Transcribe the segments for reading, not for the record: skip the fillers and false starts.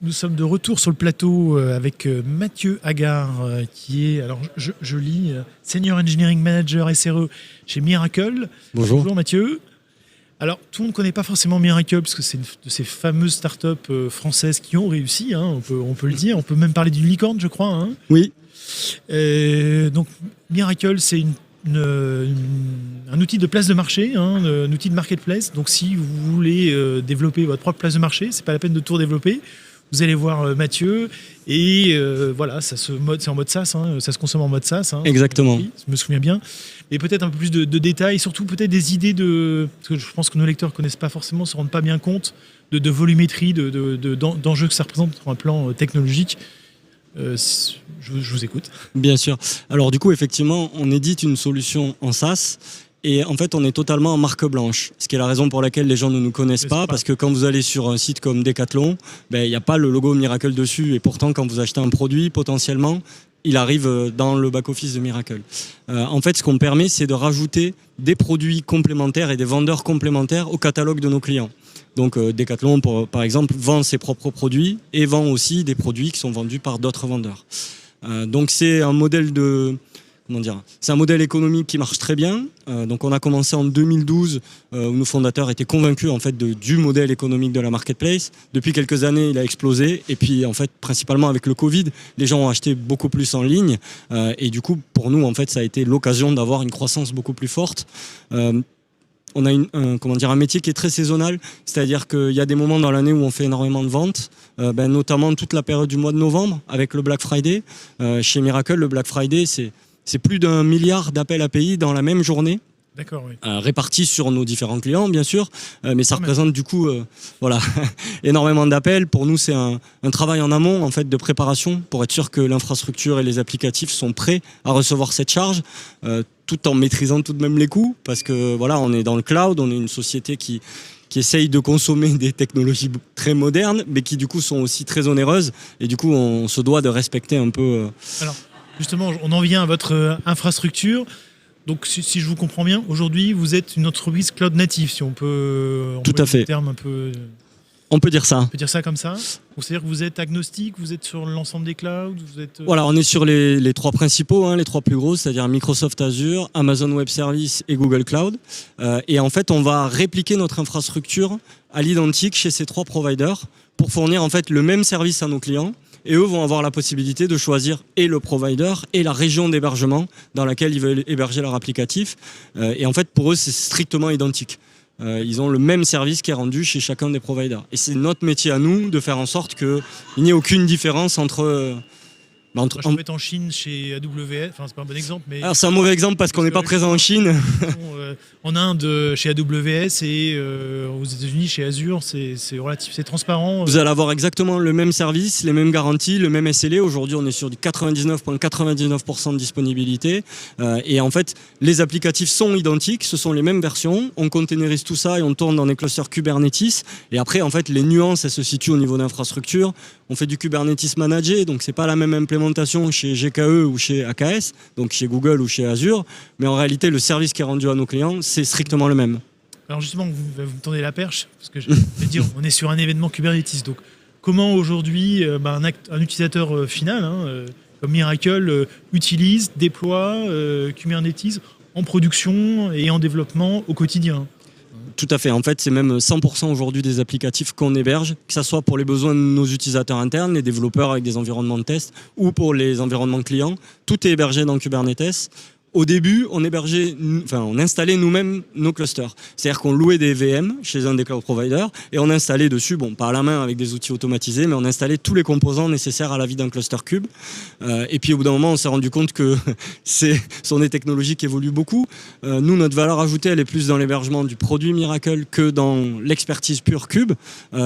Nous sommes de retour sur le plateau avec Mathieu Agard, qui est, alors je lis, Senior Engineering Manager SRE chez Miracle. Bonjour. Bonjour Mathieu. Alors tout le monde ne connaît pas forcément Miracle, parce que c'est une de ces fameuses startups françaises qui ont réussi, hein, on peut le dire. On peut même parler d'une licorne, je crois. Hein. Oui. Donc Miracle, c'est un outil de place de marché, hein, un outil de marketplace. Donc si vous voulez développer votre propre place de marché, c'est pas la peine de tout développer. Vous allez voir Mathieu et voilà, c'est en mode SaaS, hein, ça se consomme en mode SaaS. Hein, exactement. Je me souviens bien. Et peut-être un peu plus de détails, surtout peut-être des idées parce que je pense que nos lecteurs ne connaissent pas forcément, ne se rendent pas bien compte de volumétrie, d'enjeux que ça représente sur un plan technologique. Je vous écoute. Bien sûr. Alors du coup, effectivement, on édite une solution en SaaS. Et en fait, on est totalement en marque blanche, ce qui est la raison pour laquelle les gens ne nous connaissent pas, parce que quand vous allez sur un site comme Decathlon, il n'y a pas le logo Miracle dessus, et pourtant, quand vous achetez un produit, potentiellement, il arrive dans le back-office de Miracle. En fait, ce qu'on permet, c'est de rajouter des produits complémentaires et des vendeurs complémentaires au catalogue de nos clients. Donc Decathlon, par exemple, vend ses propres produits et vend aussi des produits qui sont vendus par d'autres vendeurs. Donc c'est un modèle c'est un modèle économique qui marche très bien. Donc on a commencé en 2012 où nos fondateurs étaient convaincus en fait du modèle économique de la marketplace. Depuis quelques années, il a explosé et puis en fait principalement avec le Covid, les gens ont acheté beaucoup plus en ligne et du coup pour nous en fait ça a été l'occasion d'avoir une croissance beaucoup plus forte. On a un métier qui est très saisonnal, c'est-à-dire qu'il y a des moments dans l'année où on fait énormément de ventes, notamment toute la période du mois de novembre avec le Black Friday. Chez Miracle, le Black Friday, c'est plus d'1 milliard d'appels API dans la même journée. D'accord, oui. Répartis sur nos différents clients, bien sûr, mais ça représente du coup énormément d'appels. Pour nous, c'est un travail en amont en fait, de préparation pour être sûr que l'infrastructure et les applicatifs sont prêts à recevoir cette charge, tout en maîtrisant tout de même les coûts, parce que voilà, on est dans le cloud, on est une société qui essaye de consommer des technologies très modernes, mais qui du coup sont aussi très onéreuses, et du coup on se doit de respecter un peu... Alors, justement, on en vient à votre infrastructure. Donc, si je vous comprends bien, aujourd'hui, vous êtes une entreprise cloud native, si on peut... Tout à fait. Terme un peu... On peut dire ça. On peut dire ça comme ça. C'est-à-dire que vous êtes agnostique, vous êtes sur l'ensemble des clouds, vous êtes... Voilà, on est sur les trois principaux, les trois plus gros, c'est-à-dire Microsoft Azure, Amazon Web Services et Google Cloud. Et en fait, on va répliquer notre infrastructure à l'identique chez ces trois providers pour fournir en fait le même service à nos clients. Et eux vont avoir la possibilité de choisir et le provider et la région d'hébergement dans laquelle ils veulent héberger leur applicatif. Et en fait, pour eux, c'est strictement identique. Ils ont le même service qui est rendu chez chacun des providers. Et c'est notre métier à nous de faire en sorte qu'il n'y ait aucune différence entre... Je peux être en Chine chez AWS, enfin c'est pas un bon exemple, mais... Alors c'est un mauvais exemple parce qu'on n'est pas présent en Chine. En Inde chez AWS et aux États-Unis chez Azure, c'est relatif, c'est transparent. Vous allez avoir exactement le même service, les mêmes garanties, le même SLA. Aujourd'hui, on est sur du 99,99% de disponibilité. Et en fait, les applicatifs sont identiques, ce sont les mêmes versions. On containerise tout ça et on tourne dans des clusters Kubernetes. Et après, en fait, les nuances, elles se situent au niveau d'infrastructure. On fait du Kubernetes managé, donc c'est pas la même implémentation chez GKE ou chez AKS, donc chez Google ou chez Azure, mais en réalité le service qui est rendu à nos clients, c'est strictement le même. Alors justement, vous me tendez la perche, parce que je vais dire, on est sur un événement Kubernetes, donc comment aujourd'hui un utilisateur final, comme Miracle, utilise, déploie Kubernetes en production et en développement au quotidien? Tout à fait. En fait, c'est même 100% aujourd'hui des applicatifs qu'on héberge, que ce soit pour les besoins de nos utilisateurs internes, les développeurs avec des environnements de test, ou pour les environnements clients. Tout est hébergé dans Kubernetes. Au début, on installait nous-mêmes nos clusters. C'est-à-dire qu'on louait des VM chez un des cloud providers et on installait dessus, pas à la main avec des outils automatisés, mais on installait tous les composants nécessaires à la vie d'un cluster kube. Et puis au bout d'un moment, on s'est rendu compte que ce sont des technologies qui évoluent beaucoup. Nous, notre valeur ajoutée, elle est plus dans l'hébergement du produit Miracle que dans l'expertise pure kube.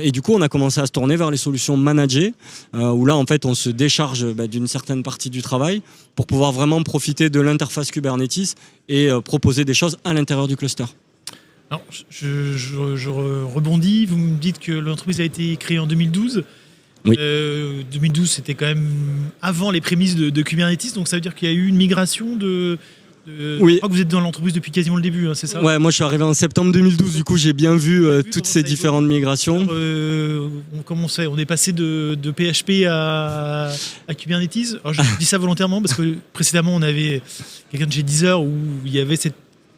Et du coup, on a commencé à se tourner vers les solutions managées, où là, en fait, on se décharge d'une certaine partie du travail pour pouvoir vraiment profiter de l'interface Kubernetes et proposer des choses à l'intérieur du cluster. Alors, je rebondis, vous me dites que l'entreprise a été créée en 2012. Oui. 2012, c'était quand même avant les prémices de Kubernetes, donc ça veut dire qu'il y a eu une migration de Oui. Je crois que vous êtes dans l'entreprise depuis quasiment le début, hein, c'est ça? Ouais, moi je suis arrivé en septembre 2012, du coup j'ai bien vu toutes ces différentes migrations. On est passé de PHP à Kubernetes. Alors, je dis ça volontairement parce que précédemment on avait quelqu'un de chez Deezer où il y avait cette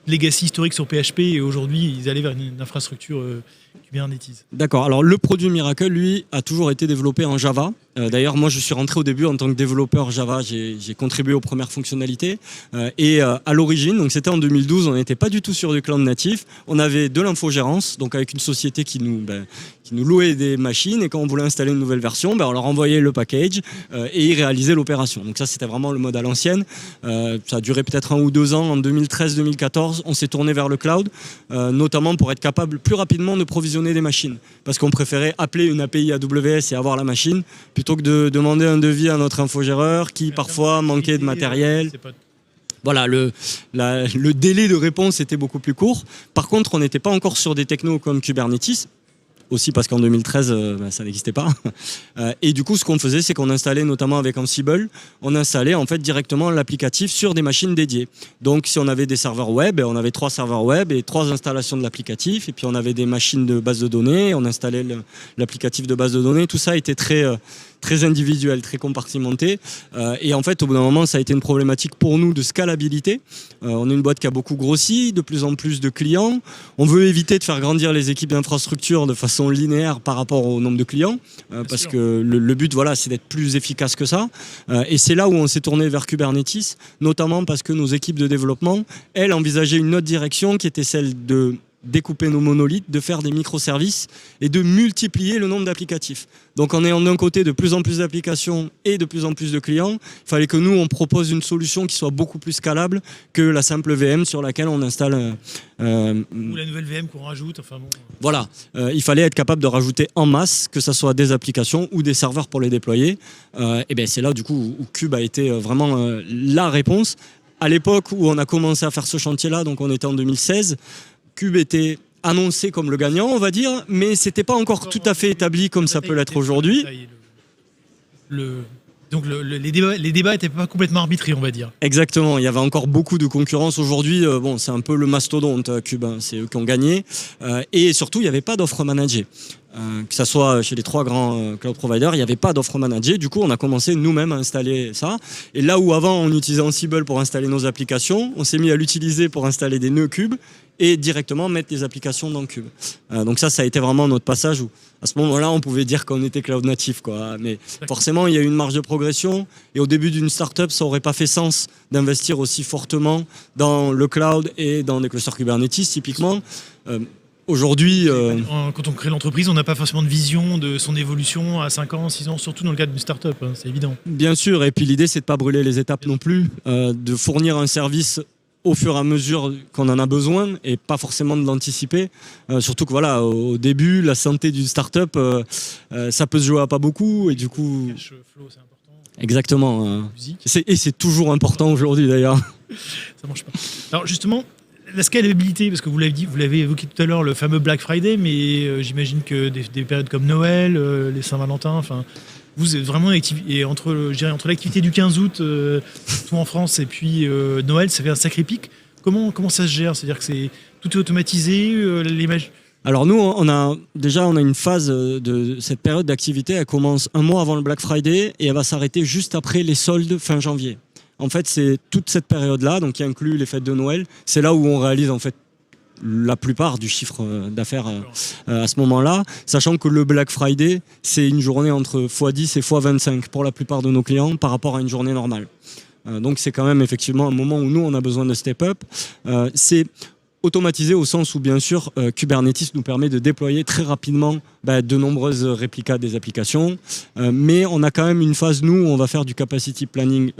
legacy historique sur PHP et aujourd'hui ils allaient vers une infrastructure Kubernetes. D'accord, alors le produit Miracle, lui, a toujours été développé en Java. D'ailleurs, moi je suis rentré au début en tant que développeur Java, j'ai contribué aux premières fonctionnalités. Et à l'origine, donc c'était en 2012, on n'était pas du tout sur du cloud natif. On avait de l'infogérance, donc avec une société qui nous louait des machines, et quand on voulait installer une nouvelle version, on leur envoyait le package et ils réalisaient l'opération. Donc ça, c'était vraiment le mode à l'ancienne. Ça a duré peut-être 1 ou 2 ans. En 2013-2014, on s'est tourné vers le cloud, notamment pour être capable plus rapidement de provisionner des machines. Parce qu'on préférait appeler une API AWS et avoir la machine, plutôt que de demander un devis à notre infogéreur qui parfois manquait de matériel. Voilà, le délai de réponse était beaucoup plus court. Par contre, on n'était pas encore sur des technos comme Kubernetes, aussi parce qu'en 2013, ça n'existait pas. Et du coup, ce qu'on faisait, c'est qu'on installait, notamment avec Ansible, on installait en fait directement l'applicatif sur des machines dédiées. Donc, si on avait des serveurs web, on avait 3 serveurs web et 3 installations de l'applicatif. Et puis, on avait des machines de base de données, on installait l'applicatif de base de données. Tout ça était très individuel, très compartimenté. Et en fait, au bout d'un moment, ça a été une problématique pour nous de scalabilité. On est une boîte qui a beaucoup grossi, de plus en plus de clients. On veut éviter de faire grandir les équipes d'infrastructure de façon linéaire par rapport au nombre de clients, parce que le but, voilà, c'est d'être plus efficace que ça. Et c'est là où on s'est tourné vers Kubernetes, notamment parce que nos équipes de développement, elles, envisageaient une autre direction qui était celle de découper nos monolithes, de faire des microservices et de multiplier le nombre d'applicatifs. Donc en ayant d'un côté de plus en plus d'applications et de plus en plus de clients, il fallait que nous, on propose une solution qui soit beaucoup plus scalable que la simple VM sur laquelle on installe... ou la nouvelle VM qu'on rajoute. Enfin bon. Voilà, il fallait être capable de rajouter en masse, que ce soit des applications ou des serveurs pour les déployer. Et bien c'est là du coup où Kube a été vraiment la réponse. À l'époque où on a commencé à faire ce chantier-là, donc on était en 2016, Kube était annoncé comme le gagnant, on va dire, mais c'était pas encore tout à fait établi comme ça peut l'être aujourd'hui. Donc les débats n'étaient pas complètement arbitrés, on va dire. Exactement, il y avait encore beaucoup de concurrence. Aujourd'hui, c'est un peu le mastodonte, Kube, c'est eux qui ont gagné. Et surtout, il n'y avait pas d'offre managée. Que ce soit chez les 3 grands cloud providers, il n'y avait pas d'offre managée. Du coup, on a commencé nous-mêmes à installer ça. Et là où avant, on utilisait Ansible pour installer nos applications, on s'est mis à l'utiliser pour installer des nœuds Kube et directement mettre des applications dans Kube. Donc ça a été vraiment notre passage où, à ce moment-là, on pouvait dire qu'on était cloud natif, quoi. Mais forcément, il y a eu une marge de progression. Et au début d'une startup, ça n'aurait pas fait sens d'investir aussi fortement dans le cloud et dans des clusters Kubernetes, typiquement. Aujourd'hui... Quand on crée l'entreprise, on n'a pas forcément de vision de son évolution à 5 ans, 6 ans, surtout dans le cadre d'une start-up, hein, c'est évident. Bien sûr, et puis l'idée, c'est de ne pas brûler les étapes non plus, de fournir un service au fur et à mesure qu'on en a besoin et pas forcément de l'anticiper. Surtout que voilà, au début, la santé d'une start-up, ça peut se jouer à pas beaucoup et du coup... Cash flow, c'est important. Exactement. Et c'est toujours important aujourd'hui d'ailleurs. Ça marche pas. Alors justement, la scalabilité, parce que vous l'avez évoqué tout à l'heure, le fameux Black Friday, mais j'imagine que des périodes comme Noël, les Saint-Valentin, enfin, vous êtes vraiment entre l'activité du 15 août, tout en France, et puis Noël, ça fait un sacré pic. Comment ça se gère? C'est-à-dire que tout est automatisé, Alors nous, on a une phase de cette période d'activité, elle commence 1 mois avant le Black Friday et elle va s'arrêter juste après les soldes fin janvier. En fait, c'est toute cette période-là, donc qui inclut les fêtes de Noël, c'est là où on réalise en fait la plupart du chiffre d'affaires à ce moment-là, sachant que le Black Friday, c'est une journée entre x10 et x25 pour la plupart de nos clients par rapport à une journée normale. Donc c'est quand même effectivement un moment où nous, on a besoin de step up. C'est automatisé au sens où, bien sûr, Kubernetes nous permet de déployer très rapidement de nombreuses réplicas des applications. Mais on a quand même une phase, nous, où on va faire du capacity planning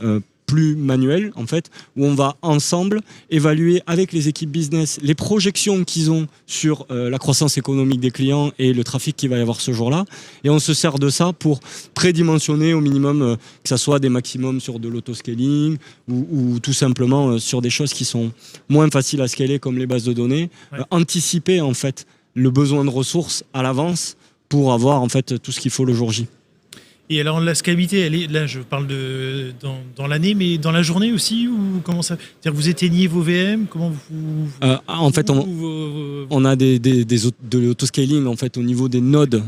plus manuel, en fait, où on va ensemble évaluer avec les équipes business les projections qu'ils ont sur la croissance économique des clients et le trafic qu'il va y avoir ce jour-là. Et on se sert de ça pour prédimensionner au minimum, que ce soit des maximums sur de l'autoscaling ou tout simplement sur des choses qui sont moins faciles à scaler comme les bases de données. Anticiper, en fait, le besoin de ressources à l'avance pour avoir, en fait, tout ce qu'il faut le jour J. Et alors la scalabilité, elle est là, je parle dans l'année, mais dans la journée aussi, ou comment ça? C'est-à-dire que vous éteignez vos VM, comment vous En fait, on a de l'autoscaling en fait au niveau des nodes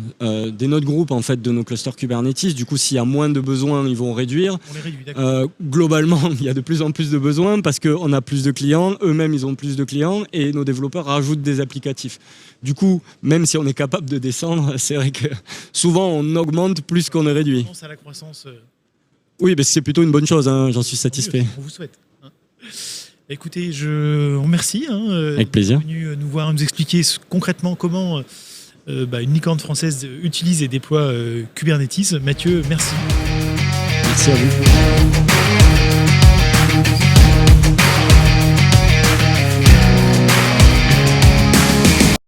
groupes en fait de nos clusters Kubernetes. Du coup, s'il y a moins de besoins, ils vont réduire. on les réduit, d'accord. Globalement, il y a de plus en plus de besoins parce qu'on a plus de clients, eux-mêmes ils ont plus de clients et nos développeurs rajoutent des applicatifs. Du coup, même si on est capable de descendre, c'est vrai que souvent on augmente plus qu'on ne réduit. À la croissance. Oui, c'est plutôt une bonne chose, hein, j'en suis satisfait. On vous souhaite. Hein. Écoutez, je vous remercie. Avec plaisir. D'être venu nous voir, nous expliquer concrètement comment une licorne française utilise et déploie Kubernetes. Mathieu, merci. Merci à vous.